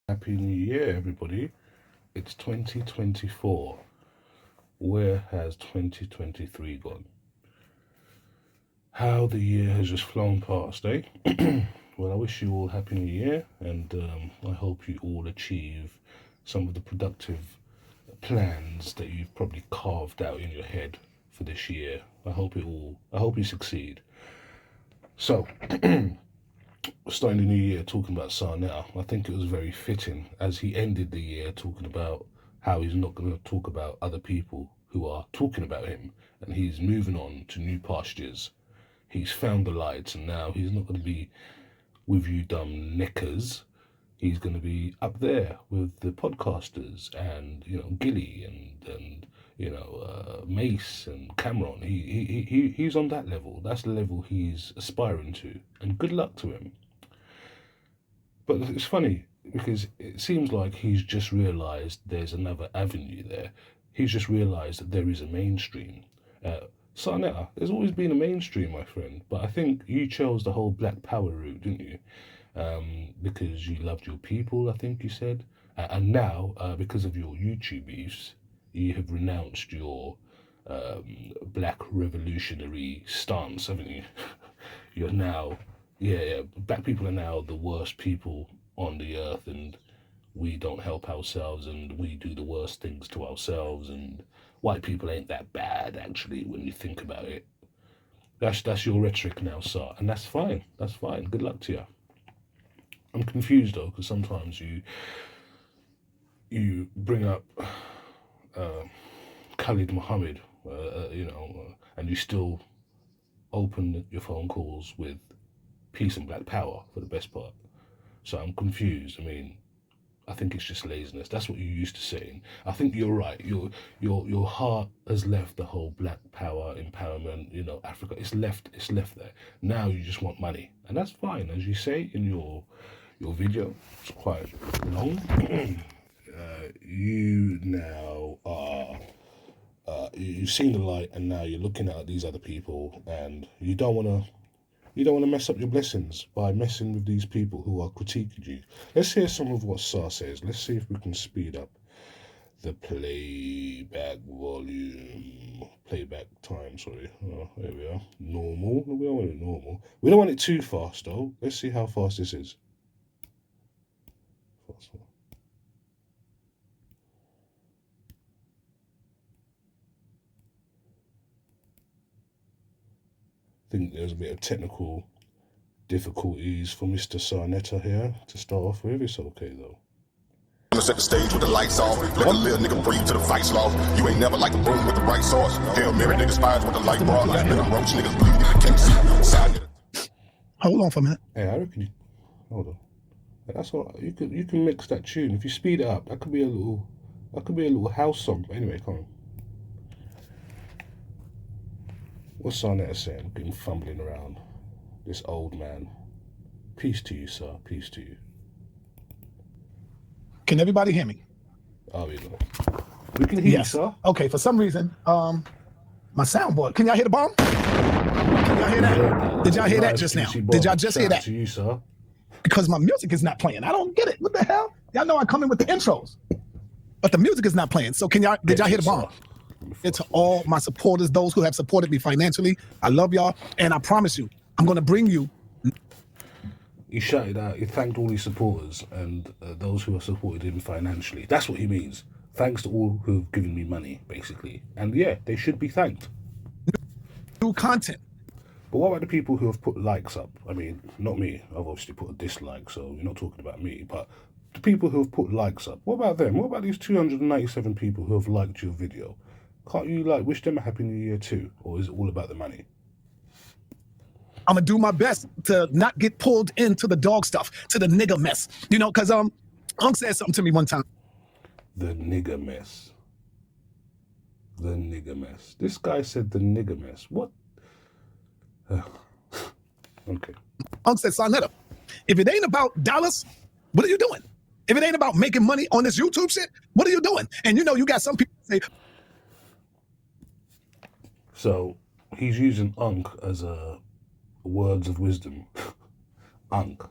Happy New Year, everybody. It's 2024. Where has 2023 gone? How the year has just flown past, eh? Well, I wish you all Happy New Year, and I hope you all achieve some of the productive plans that you've probably carved out in your head for this year. I hope you succeed. So, starting the new year talking about Sarnetta, I think it was very fitting as he ended the year talking about how he's not going to talk about other people who are talking about him and he's moving on to new pastures. He's found the light and now he's not going to be with you dumb knickers. He's going to be up there with the podcasters and, Gilly and Mace and Cameron. He's on that level. That's the level he's aspiring to. And good luck to him. But it's funny because it seems like he's just realised there's another avenue there. He's just realised that there is a mainstream. Sarnetta, there's always been a mainstream, my friend, but I think you chose the whole Black Power route, didn't you? Because you loved your people, I think you said. And now, because of your YouTube beefs, you have renounced your black revolutionary stance, haven't you? You're now, yeah, black people are now the worst people on the earth, and we don't help ourselves, and we do the worst things to ourselves, and white people ain't that bad, actually, when you think about it. That's your rhetoric now, sir, and that's fine. That's fine. Good luck to you. I'm confused though, because sometimes you bring up Khalid Muhammad, and you still open your phone calls with peace and black power for the best part. So I'm confused. I mean, I think it's just laziness. That's what you used to saying. I think you're right. Your heart has left the whole black power empowerment. Africa. It's left there. Now you just want money, and that's fine. As you say in your video, it's quite long. You now are. You've seen the light, and now you're looking at these other people, and you don't want to mess up your blessings by messing with these people who are critiquing you. Let's hear some of what Sar says. Let's see if we can speed up the playback volume. Playback time, sorry. Oh, there we are. Normal. We don't want it normal. We don't want it too fast, though. Let's see how fast this is. Fast. I think there's a bit of technical difficulties for Mr. Sarnetta here to start off with. It's okay, though. Set the stage with the lights off. Let a little nigga breathe to the vice law. You ain't never like a room with the right sauce. Hell, Mary niggas fires with the light bar. Let them roach niggas bleed if you can't see. Side Hold on for a minute. Hey, I reckon you. Hold on. That's all right. You can mix that tune. If you speed it up, that could be a little house song. But anyway, come on. What's Sarnetta saying? Been fumbling around. This old man. Peace to you, sir. Peace to you. Can everybody hear me? Oh, you know. We can hear you, sir. Okay, for some reason, my soundboard. Can y'all hear the bomb? Can y'all hear that? Did y'all hear that just now? Did y'all just hear that? To you, sir. Because my music is not playing. I don't get it. What the hell? Y'all know I come in with the intros, but the music is not playing. So did y'all hear the bomb? It's all my supporters, those who have supported me financially. I love y'all, and I promise you, I'm going to bring you. He shouted out, he thanked all his supporters and those who have supported him financially. That's what he means. Thanks to all who have given me money, basically. And yeah, they should be thanked. New content. But what about the people who have put likes up? I mean, not me. I've obviously put a dislike, so you're not talking about me. But the people who have put likes up, what about them? What about these 297 people who have liked your video? Can't you wish them a happy new year too? Or is it all about the money? I'm gonna do my best to not get pulled into the dog stuff, to the nigga mess. Because Unc said something to me one time. The nigger mess. The nigger mess. This guy said the nigger mess. What? Okay. Unc said, Sarnetta, if it ain't about dollars, what are you doing? If it ain't about making money on this YouTube shit, what are you doing? And you got some people say. So he's using Unc as a words of wisdom. Unc.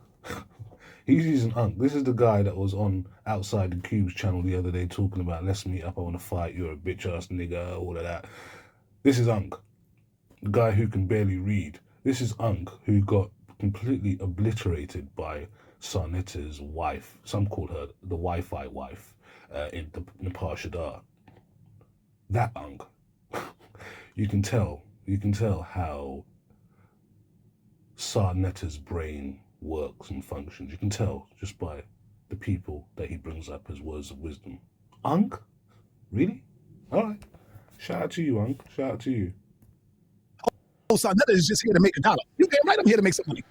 He's using Unk. This is the guy that was on Outside the Cubes channel the other day talking about, let's meet up, I want to fight, you're a bitch ass nigga, all of that. This is Unk, the guy who can barely read. This is Unk, who got completely obliterated by Sarnetta's wife. Some called her the Wi-Fi wife in the Parshadar. That Unk. You can tell how Sarnetta's brain works and functions. You can tell just by the people that he brings up as words of wisdom. Unk? Really? All right. Shout out to you, Unk. Shout out to you. Oh, son, that is just here to make $1. You damn right I'm here to make some money.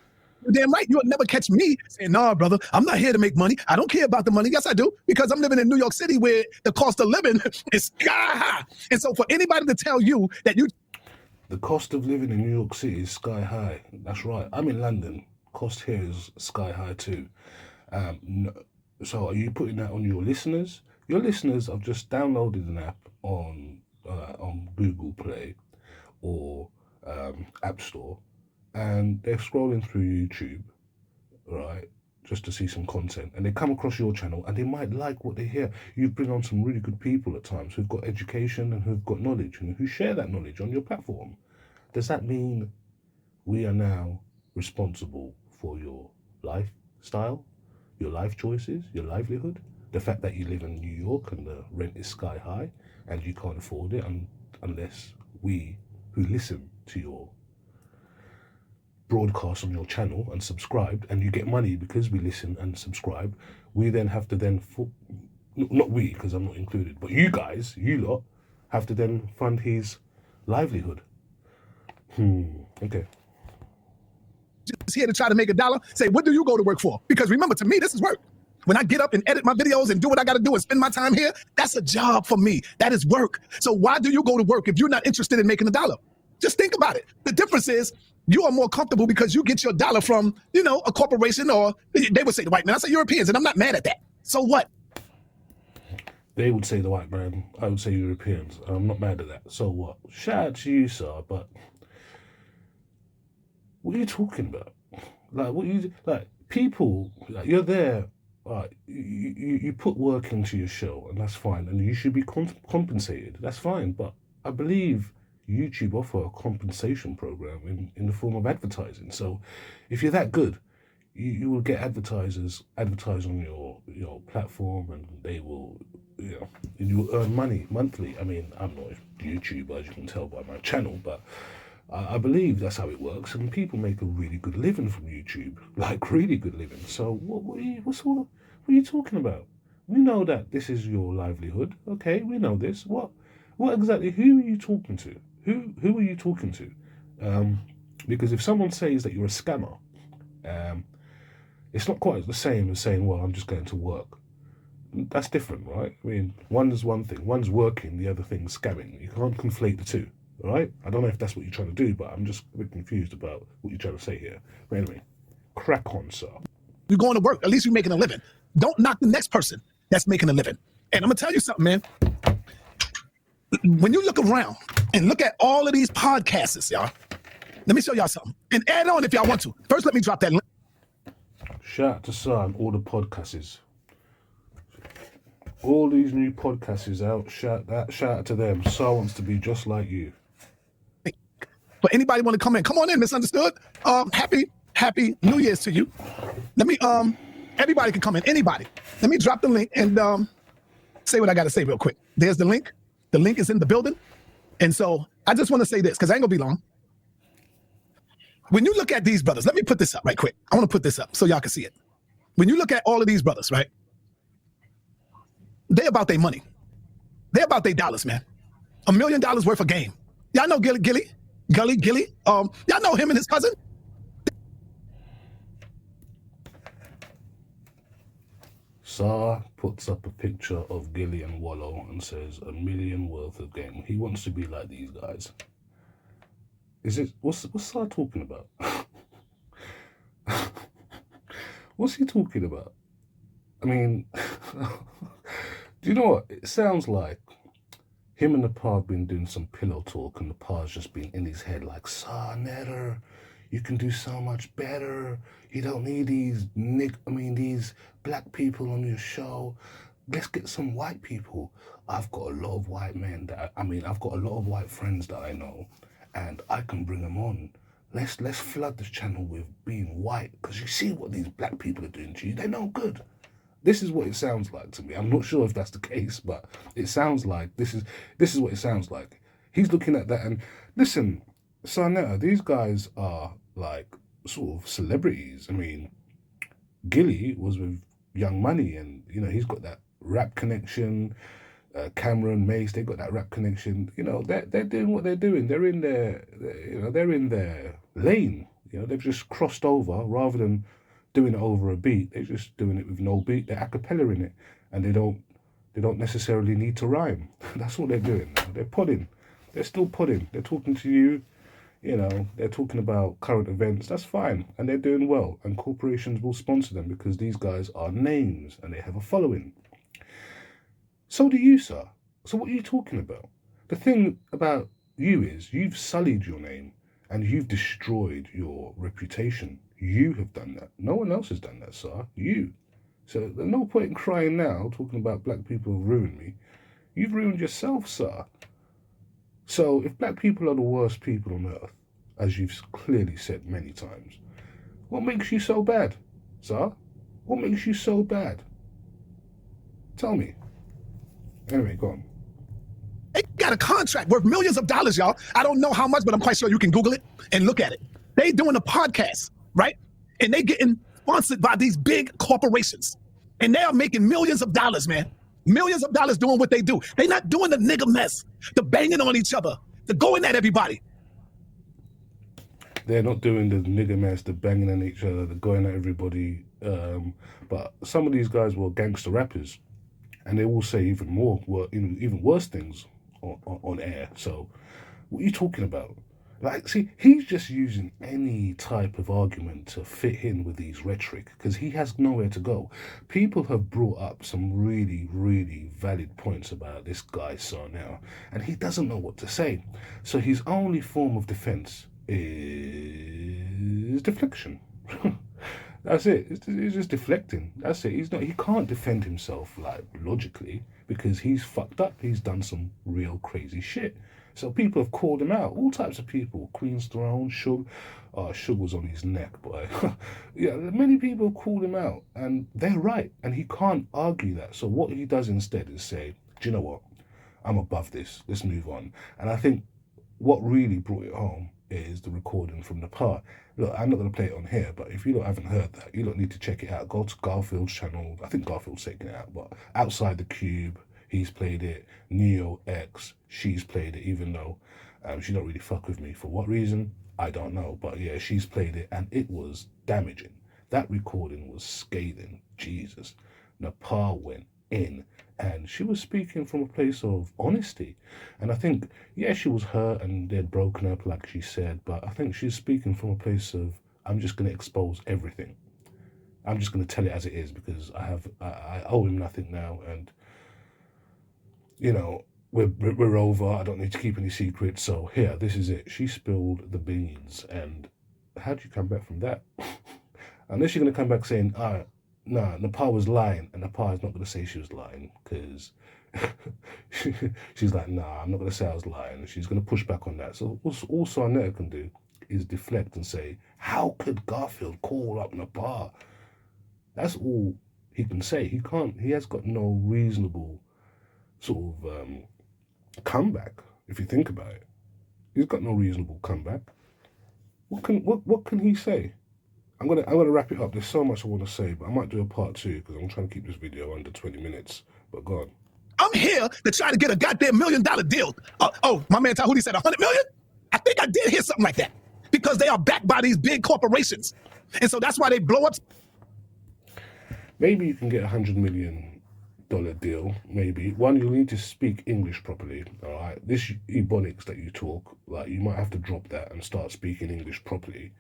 You're damn right. You'll never catch me saying, nah, brother, I'm not here to make money. I don't care about the money. Yes, I do, because I'm living in New York City where the cost of living is sky high. And so for anybody to tell you that the cost of living in New York City is sky high. That's right. I'm in London. Cost here is sky high too. So are you putting that on your listeners? Your listeners have just downloaded an app on Google Play or App Store, and they're scrolling through YouTube, right, just to see some content, and they come across your channel and they might like what they hear. You bring on some really good people at times who've got education and who've got knowledge and who share that knowledge on your platform. Does that mean we are now responsible for your lifestyle, your life choices, your livelihood? The fact that you live in New York and the rent is sky high and you can't afford it unless we who listen to your broadcast on your channel and subscribed, and you get money because we listen and subscribe, we then have to not we, because I'm not included, but you guys, you lot, have to then fund his livelihood. Okay. just here to try to make $1, say, what do you go to work for? Because remember, to me, this is work. When I get up and edit my videos and do what I got to do and spend my time here, that's a job for me. That is work. So why do you go to work if you're not interested in making $1? Just think about it. The difference is you are more comfortable because you get your dollar from, a corporation, or they would say the white man. I say Europeans, and I'm not mad at that. So what? They would say the white man. I would say Europeans. I'm not mad at that. So what? Shout out to you, sir, but what are you talking about? People, you're there. You put work into your show, and that's fine, and you should be compensated. That's fine, but I believe YouTube offer a compensation program in the form of advertising. So if you're that good, you will get advertisers advertise on your platform, and they will, and you will earn money monthly. I mean, I'm not a YouTuber, as you can tell by my channel, but I believe that's how it works, and people make a really good living from YouTube, like really good living. So what are you talking about? We know that this is your livelihood. Okay, we know this. What exactly? Who are you talking to? Who are you talking to? Because if someone says that you're a scammer, it's not quite the same as saying, well, I'm just going to work. That's different, right? I mean, one is one thing. One's working, the other thing's scamming. You can't conflate the two, all right? I don't know if that's what you're trying to do, but I'm just a bit confused about what you're trying to say here. But anyway, crack on, sir. You're going to work. At least you're making a living. Don't knock the next person that's making a living. And I'm going to tell you something, man. When you look around and look at all of these podcasts, y'all, let me show y'all something. And add on if y'all want to. First, let me drop that link. Shout out to Sir and all the podcasts. All these new podcasts out. Shout out to them. Sir wants to be just like you. But anybody want to come in? Come on in, Misunderstood. Happy New Year's to you. Let me everybody can come in. Anybody. Let me drop the link and say what I got to say real quick. There's the link. The link is in the building. And so I just want to say this, because I ain't gonna be long. When you look at these brothers, let me put this up right quick. I want to put this up so y'all can see it. When you look at all of these brothers, right? They about their money. They about their dollars, man. $1 million worth of game. Y'all know Gilly. Y'all know him and his cousin. Sar puts up a picture of Gilly and Wallow and says $1 million worth of game. He wants to be like these guys. What's Sar talking about? What's he talking about? I mean, do you know what? It sounds like him and the Pa have been doing some pillow talk, and the Pa's just been in his head like, Sar Netter, You can do so much better. You don't need these black people on your show. Let's get some white people. I've got a lot of white men I've got a lot of white friends that I know, and I can bring them on. Let's flood this channel with being white, because you see what these black people are doing to you. They're no good. This is what it sounds like to me. I'm not sure if that's the case, but it sounds like this is what it sounds like. He's looking at that, and listen, Sarnetta, these guys are like sort of celebrities. I mean, Gilly was with Young Money, and he's got that rap connection. Cameron, Mace, they got that rap connection. They're doing what they're doing. They're in their lane. They've just crossed over rather than doing it over a beat. They're just doing it with no beat. They're a cappella in it, and they don't necessarily need to rhyme. That's what they're doing. They're podding. They're still podding. They're talking to you. They're talking about current events. That's fine, and they're doing well. And corporations will sponsor them because these guys are names and they have a following. So do you, sir. So what are you talking about? The thing about you is you've sullied your name and you've destroyed your reputation. You have done that. No one else has done that, sir. You. So there's no point in crying now, talking about black people have ruined me. You've ruined yourself, sir. So if black people are the worst people on earth, as you've clearly said many times, what makes you so bad, sir? What makes you so bad? Tell me. Anyway, go on. They got a contract worth millions of dollars, y'all. I don't know how much, but I'm quite sure you can Google it and look at it. They doing a podcast, right? And they getting sponsored by these big corporations. And they are making millions of dollars, man. Millions of dollars doing what they do. They not doing the nigga mess, the banging on each other, the going at everybody. They're not doing the nigger mess, the banging on each other, the going at everybody. But some of these guys were gangster rappers, and they will say even worse things on air. So what are you talking about? Like, see, he's just using any type of argument to fit in with these rhetoric because he has nowhere to go. People have brought up some really, really valid points about this guy Sarnetta, and he doesn't know what to say. So his only form of defense is deflection. That's it. He's just deflecting. That's it. He can't defend himself like logically because he's fucked up. He's done some real crazy shit. So people have called him out. All types of people. Queen's Throne, Suge. Suge was on his neck, boy. Yeah, many people have called him out, and they're right. And he can't argue that. So what he does instead is say, do you know what? I'm above this. Let's move on. And I think what really brought it home is the recording from the part. Look, I'm not going to play it on here, but if you lot haven't heard that, you don't need to check it out. Go to Garfield's channel. I think Garfield's taking it out, but Outside the Cube, he's played it. Neo X, she's played it, even though she don't really fuck with me. For what reason? I don't know. But yeah, she's played it, and it was damaging. That recording was scathing. Jesus. Nepal went in, and she was speaking from a place of honesty. And I think, yeah, she was hurt and they'd broken up, like she said, but I think she's speaking from a place of, I'm just going to expose everything. I'm just going to tell it as it is because I owe him nothing now, and we're over. I don't need to keep any secrets. So here, this is it. She spilled the beans, and how do you come back from that? Unless you're going to come back saying, no, Nepal was lying, and Nepal is not going to say she was lying because she's like, nah, I'm not going to say I was lying. And she's going to push back on that. So all Sarnetta can do is deflect and say, how could Garfield call up Nepal? That's all he can say. He has got no reasonable sort of comeback, if you think about it. He's got no reasonable comeback. What can he say? I'm gonna wrap it up. There's so much I want to say, but I might do a part 2 because I'm trying to keep this video under 20 minutes. But go on. I'm here to try to get a goddamn $1 million deal. My man Tahuti said 100 million? I think I did hear something like that. Because they are backed by these big corporations. And so that's why they blow up. Maybe you can get $100 million deal, maybe. One, you'll need to speak English properly, all right? This Ebonics that you talk, like, you might have to drop that and start speaking English properly.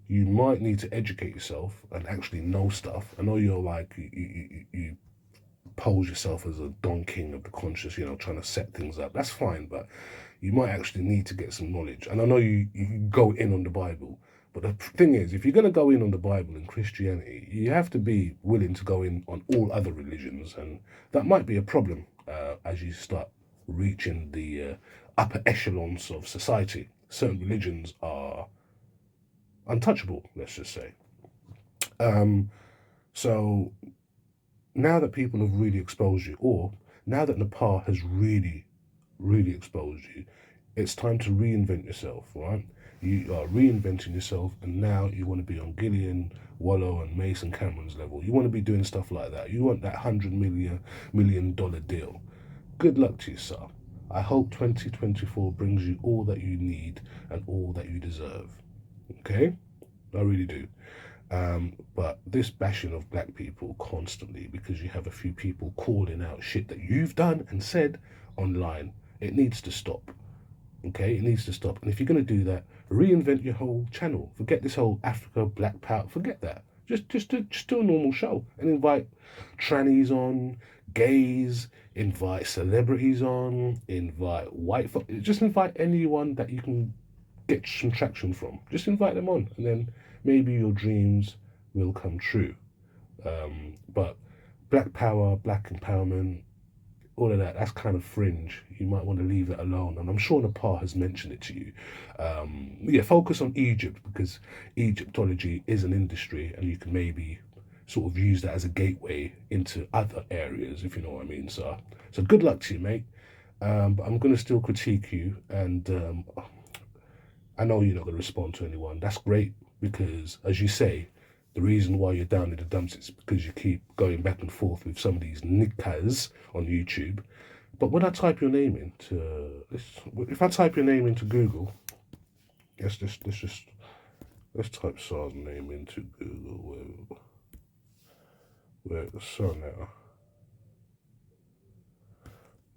You might need to educate yourself and actually know stuff. I know you're like, you pose yourself as a Don King of the conscious, you know, trying to set things up. That's fine, but you might actually need to get some knowledge. And I know you go in on the Bible, but the thing is, if you're going to go in on the Bible and Christianity, you have to be willing to go in on all other religions, and that might be a problem as you start reaching the upper echelons of society. Certain religions are untouchable, let's just say. So now that people have really exposed you, or now that Nepal has really, really exposed you, it's time to reinvent yourself, right? You are reinventing yourself, and now you want to be on Gillian, Wallow, and Mason Cameron's level. You want to be doing stuff like that. You want that $100 million deal. Good luck to you, sir. I hope 2024 brings you all that you need and all that you deserve. Okay? I really do. But this bashing of black people constantly because you have a few people calling out shit that you've done and said online, it needs to stop. Okay? It needs to stop. And if you're going to do that, reinvent your whole channel. Forget this whole Africa Black Power. Forget that. Just do a normal show and invite trannies on, gays, invite celebrities on, invite white folk. Just invite anyone that you can get some traction from. Just invite them on, and then maybe your dreams will come true. But black power, black empowerment, all of that, that's kind of fringe. You might want to leave it alone. And I'm sure Nepal has mentioned it to you. Focus on Egypt, because Egyptology is an industry and you can maybe sort of use that as a gateway into other areas, if you know what I mean. So good luck to you, mate. But I'm going to still critique you. And I know you're not going to respond to anyone. That's great, because as you say, the reason why you're down in the dumps is because you keep going back and forth with some of these niggas on YouTube. But when I type your name if I type your name into Google, let's type SAR's name into Google. Where's the sun now?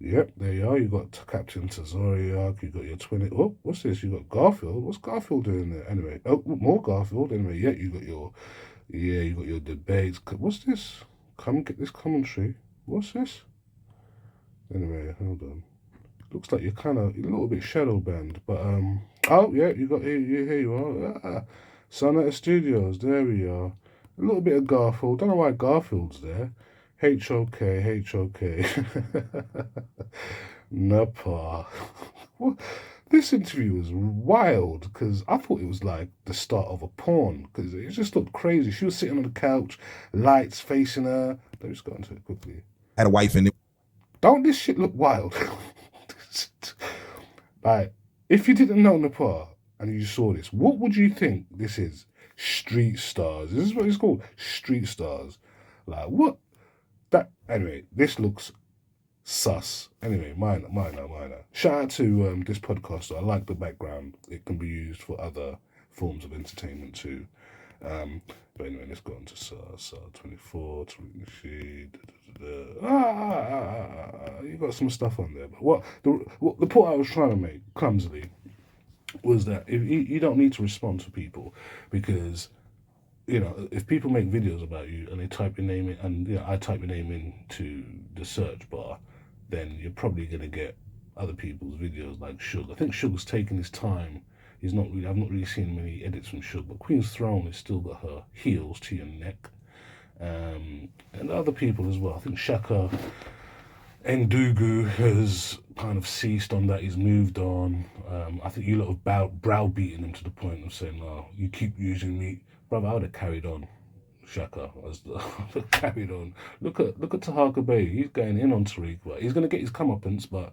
Yep, there you are. You got Captain Tazoriak, you got your twin. Oh, what's this? You got Garfield. What's Garfield doing there? Anyway, oh, more Garfield. Anyway, yeah, you got your debates. What's this? Come get this commentary. What's this? Anyway, hold on. Looks like you're kind of a little bit shadow banned, but oh yeah, here you are. Sonata Studios. There we are. A little bit of Garfield. Don't know why Garfield's there. HOK. Nepal. This interview was wild, because I thought it was like the start of a porn, because it just looked crazy. She was sitting on the couch, lights facing her. Let me just go into it quickly. Had a wife in it. Don't this shit look wild? Like, if you didn't know Nepal and you saw this, what would you think this is? Street stars. This is what it's called. Street stars. Like, what? Anyway, this looks sus. Anyway, minor. Shout out to this podcast. I like the background. It can be used for other forms of entertainment too. But anyway, let's go on to SAR 24, 23. You got some stuff on there. But what the point I was trying to make clumsily was that if you don't need to respond to people, because you know, if people make videos about you and they type your name in, and I type your name into the search bar, then you're probably gonna get other people's videos like Suge. I think Suge's taking his time. I've not really seen many edits from Suge, but Queen's Throne has still got her heels to your neck, and other people as well. I think Shaka Ndugu has kind of ceased on that. He's moved on. I think you lot have browbeaten him to the point of saying, "Oh, you keep using me." Brother, I would have carried on. Shaka carried on. Look at Tahaka Bay. He's going in on Tariq, but he's gonna get his comeuppance, but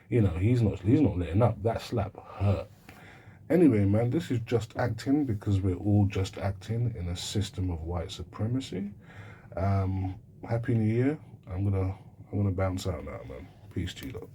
you know, he's not letting up. That slap hurt. Anyway, man, this is Just Acting, because we're all just acting in a system of white supremacy. Happy New Year. I'm gonna bounce out now, man. Peace to you lot.